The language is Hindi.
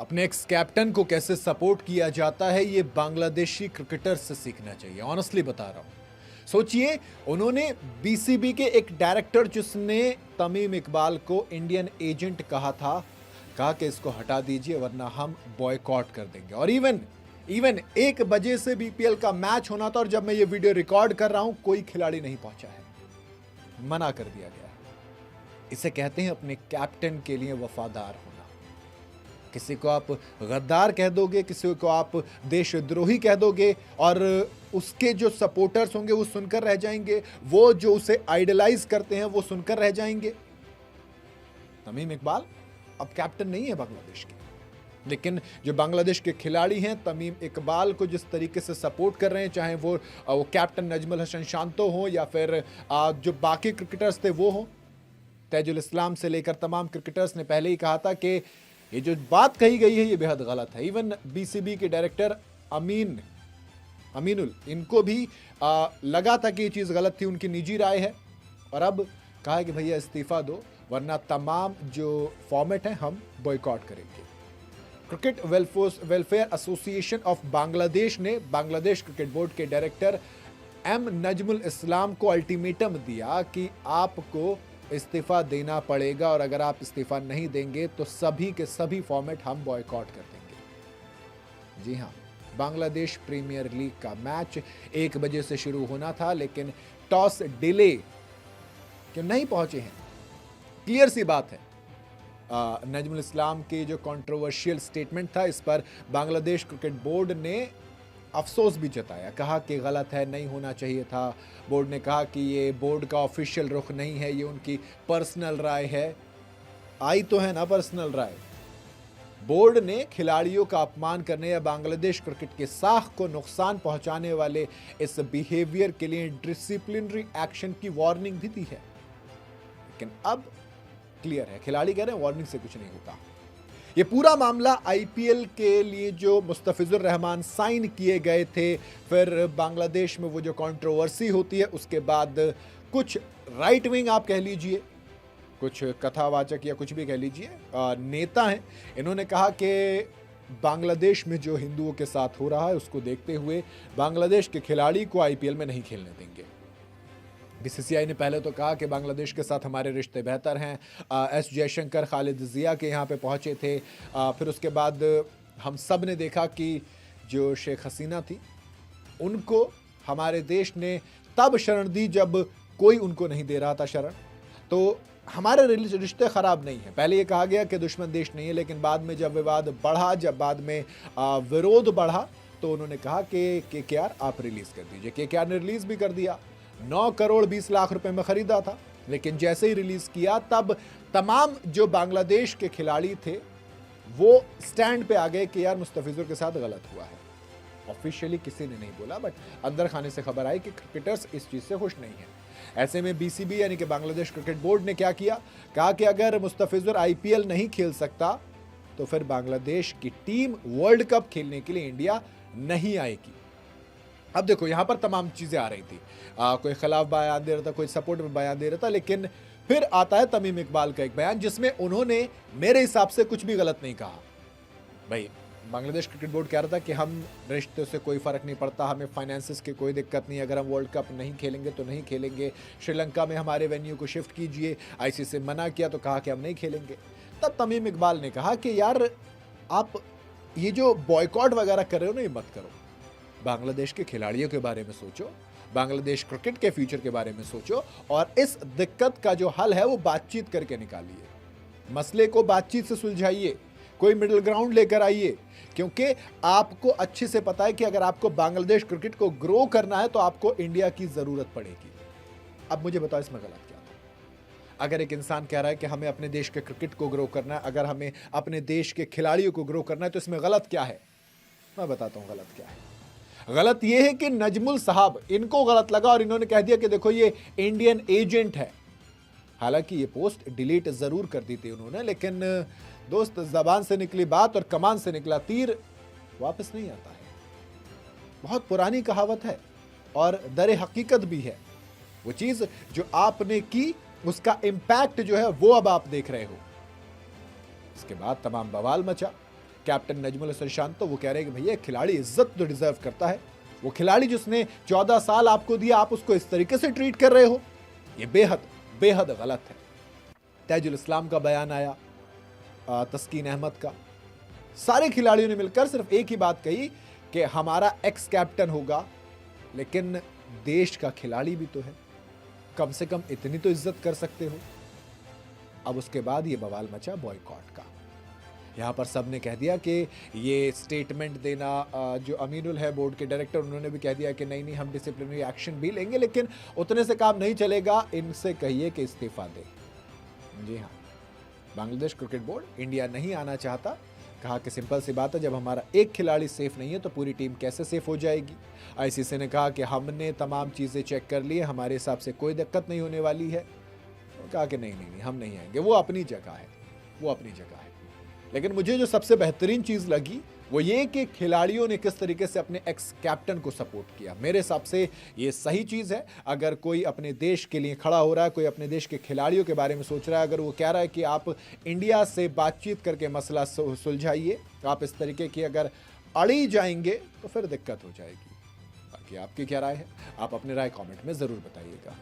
अपने एक्स कैप्टन को कैसे सपोर्ट किया जाता है ये बांग्लादेशी क्रिकेटर से सीखना चाहिए। ऑनेस्टली बता रहा हूं। सोचिए, उन्होंने बीसीबी के एक डायरेक्टर जिसने तमीम इकबाल को इंडियन एजेंट कहा कि इसको हटा दीजिए वरना हम बॉयकॉट कर देंगे। और इवन 1 बजे से बीपीएल का मैच होना था और जब मैं ये वीडियो रिकॉर्ड कर रहा हूं कोई खिलाड़ी नहीं पहुंचा है, मना कर दिया गया है। इसे कहते हैं अपने कैप्टन के लिए वफादार होना। किसी को आप गद्दार कह दोगे, किसी को आप देशद्रोही कह दोगे और उसके जो सपोर्टर्स होंगे वो सुनकर रह जाएंगे, वो जो उसे आइडलाइज करते हैं वो सुनकर रह जाएंगे। तमीम इकबाल अब कैप्टन नहीं है बांग्लादेश के, लेकिन जो बांग्लादेश के खिलाड़ी हैं तमीम इकबाल को जिस तरीके से सपोर्ट कर रहे हैं, चाहे वो कैप्टन नजमुल हसन शांतो हो या फिर जो बाकी क्रिकेटर्स थे वो हो, ताजुल इस्लाम से लेकर तमाम क्रिकेटर्स ने पहले ही कहा था कि ये जो बात कही गई है ये बेहद गलत है। इवन बीसीबी के डायरेक्टर अमीनुल, इनको भी लगा था कि ये चीज़ गलत थी, उनकी निजी राय है। और अब कहा है कि भैया इस्तीफा दो वरना तमाम जो फॉर्मेट है हम बॉयकॉट करेंगे। Cricket welfare association of Bangladesh ने बांग्लादेश क्रिकेट बोर्ड के डायरेक्टर नजमुल इस्लाम को अल्टीमेटम दिया कि आपको इस्तीफा देना पड़ेगा और अगर आप इस्तीफा नहीं देंगे तो सभी के सभी फॉर्मेट हम बॉयकॉट कर देंगे। जी हां, बांग्लादेश प्रीमियर लीग का मैच 1 बजे से शुरू होना था, लेकिन टॉस डिले क्यों नहीं पहुंचे हैं। क्लियर सी बात है, नजमुल इस्लाम की जो कंट्रोवर्शियल स्टेटमेंट था इस पर बांग्लादेश क्रिकेट बोर्ड ने अफसोस भी जताया, कहा कि गलत है, नहीं होना चाहिए था। बोर्ड ने कहा कि ये बोर्ड का ऑफिशियल रुख नहीं है, ये उनकी पर्सनल राय है। आई तो है ना पर्सनल राय। बोर्ड ने खिलाड़ियों का अपमान करने या बांग्लादेश क्रिकेट के साख को नुकसान पहुंचाने वाले इस बिहेवियर के लिए डिसिप्लिनरी एक्शन की वार्निंग भी दी है। लेकिन अब क्लियर है, खिलाड़ी कह रहे हैं वार्निंग से कुछ नहीं होता। ये पूरा मामला आईपीएल के लिए जो मुस्तफिजुर रहमान साइन किए गए थे, फिर बांग्लादेश में वो जो कंट्रोवर्सी होती है, उसके बाद कुछ राइट विंग आप कह लीजिए, कुछ कथावाचक या कुछ भी कह लीजिए नेता हैं, इन्होंने कहा कि बांग्लादेश में जो हिंदुओं के साथ हो रहा है उसको देखते हुए बांग्लादेश के खिलाड़ी को आईपीएल में नहीं खेलने देंगे। बीसीसीआई ने पहले तो कहा कि बांग्लादेश के साथ हमारे रिश्ते बेहतर हैं। एस जयशंकर खालिद जिया के यहाँ पे पहुँचे थे। फिर उसके बाद हम सब ने देखा कि जो शेख हसीना थी उनको हमारे देश ने तब शरण दी जब कोई उनको नहीं दे रहा था शरण। तो हमारे रिश्ते ख़राब नहीं हैं। पहले ये कहा गया कि दुश्मन देश नहीं है, लेकिन बाद में जब विवाद बढ़ा, जब बाद में विरोध बढ़ा, तो उन्होंने कहा कि KKR आप रिलीज़ कर दीजिए। KKR ने रिलीज़ भी कर दिया। 9 करोड़ 20 लाख रुपए में खरीदा था, लेकिन जैसे ही रिलीज किया तब तमाम जो बांग्लादेश के खिलाड़ी थे वो स्टैंड पे आ गए कि यार मुस्तफिजुर के साथ गलत हुआ है। ऑफिशियली किसी ने नहीं बोला, बट अंदर खाने से खबर आई कि क्रिकेटर्स इस चीज से खुश नहीं है। ऐसे में बीसीबी यानी कि बांग्लादेश क्रिकेट बोर्ड ने क्या किया, कहा कि अगर मुस्तफिजुर आईपीएल नहीं खेल सकता तो फिर बांग्लादेश की टीम वर्ल्ड कप खेलने के लिए इंडिया नहीं आएगी। अब देखो यहां पर तमाम चीजें आ रही थी, कोई खिलाफ बयान दे रहा था, कोई सपोर्ट में बयान दे रहा था, लेकिन फिर आता है तमीम इकबाल का एक बयान जिसमें उन्होंने मेरे हिसाब से कुछ भी गलत नहीं कहा। भाई बांग्लादेश क्रिकेट बोर्ड कह रहा था कि हम रिश्ते से कोई फर्क नहीं पड़ता, हमें फाइनेंसिस की कोई दिक्कत नहीं, अगर हम वर्ल्ड कप नहीं खेलेंगे तो नहीं खेलेंगे, श्रीलंका में हमारे वेन्यू को शिफ्ट कीजिए। आईसीसी मना किया तो कहा कि हम नहीं खेलेंगे। तब तमीम इकबाल ने कहा कि यार आप ये जो बॉयकॉट वगैरह कर रहे हो ना, ये मत करो। बांग्लादेश के खिलाड़ियों के बारे में सोचो, बांग्लादेश क्रिकेट के फ्यूचर के बारे में सोचो और इस दिक्कत का जो हल है वो बातचीत करके निकालिए। मसले को बातचीत से सुलझाइए, कोई मिडिल ग्राउंड लेकर आइए, क्योंकि आपको अच्छे से पता है कि अगर आपको बांग्लादेश क्रिकेट को ग्रो करना है तो आपको इंडिया की जरूरत पड़ेगी। अब मुझे बताओ इसमें गलत क्या था? अगर एक इंसान कह रहा है कि हमें अपने देश के क्रिकेट को ग्रो करना है, अगर हमें अपने देश के खिलाड़ियों को ग्रो करना है, तो इसमें गलत क्या है? मैं बताता हूं गलत क्या है। गलत यह है कि नजमुल साहब, इनको गलत लगा और इन्होंने कह दिया कि देखो ये इंडियन एजेंट है। हालांकि ये पोस्ट डिलीट जरूर कर दी थी उन्होंने, लेकिन दोस्त जबान से निकली बात और कमान से निकला तीर वापस नहीं आता है। बहुत पुरानी कहावत है और दर हकीकत भी है। वो चीज जो आपने की उसका इंपैक्ट जो है वो अब आप देख रहे हो। इसके बाद तमाम बवाल मचा। कैप्टन नजमुल हसन शांत, तो वो कह रहे हैं कि भैया खिलाड़ी इज्जत तो डिजर्व करता है। वो खिलाड़ी जिसने 14 साल आपको दिया, आप उसको इस तरीके से ट्रीट कर रहे हो, ये बेहद बेहद गलत है। ताजुल इस्लाम का बयान आया, तस्कीन अहमद का, सारे खिलाड़ियों ने मिलकर सिर्फ एक ही बात कही कि हमारा एक्स कैप्टन होगा, लेकिन देश का खिलाड़ी भी तो है, कम से कम इतनी तो इज्जत कर सकते हो। अब उसके बाद ये बवाल मचा बॉयकॉट का। यहाँ पर सब ने कह दिया कि ये स्टेटमेंट देना, जो अमीनुल है बोर्ड के डायरेक्टर, उन्होंने भी कह दिया कि नहीं हम डिसिप्लिनरी एक्शन भी लेंगे, लेकिन उतने से काम नहीं चलेगा, इनसे कहिए कि इस्तीफा दे। जी हाँ, बांग्लादेश क्रिकेट बोर्ड इंडिया नहीं आना चाहता। कहा कि सिंपल सी बात है, जब हमारा एक खिलाड़ी सेफ नहीं है तो पूरी टीम कैसे सेफ हो जाएगी। आईसीसी ने कहा कि हमने तमाम चीज़ें चेक कर ली है, हमारे हिसाब से कोई दिक्कत नहीं होने वाली है। कहा कि नहीं हम नहीं आएंगे, वो अपनी जगह है, वो अपनी जगह है। लेकिन मुझे जो सबसे बेहतरीन चीज़ लगी वो ये कि खिलाड़ियों ने किस तरीके से अपने एक्स कैप्टन को सपोर्ट किया। मेरे हिसाब से ये सही चीज़ है। अगर कोई अपने देश के लिए खड़ा हो रहा है, कोई अपने देश के खिलाड़ियों के बारे में सोच रहा है, अगर वो कह रहा है कि आप इंडिया से बातचीत करके मसला सुलझाइए, आप इस तरीके की अगर अड़ी जाएंगे तो फिर दिक्कत हो जाएगी। बाकी आपकी क्या राय है, आप अपनी राय कमेंट में ज़रूर बताइएगा।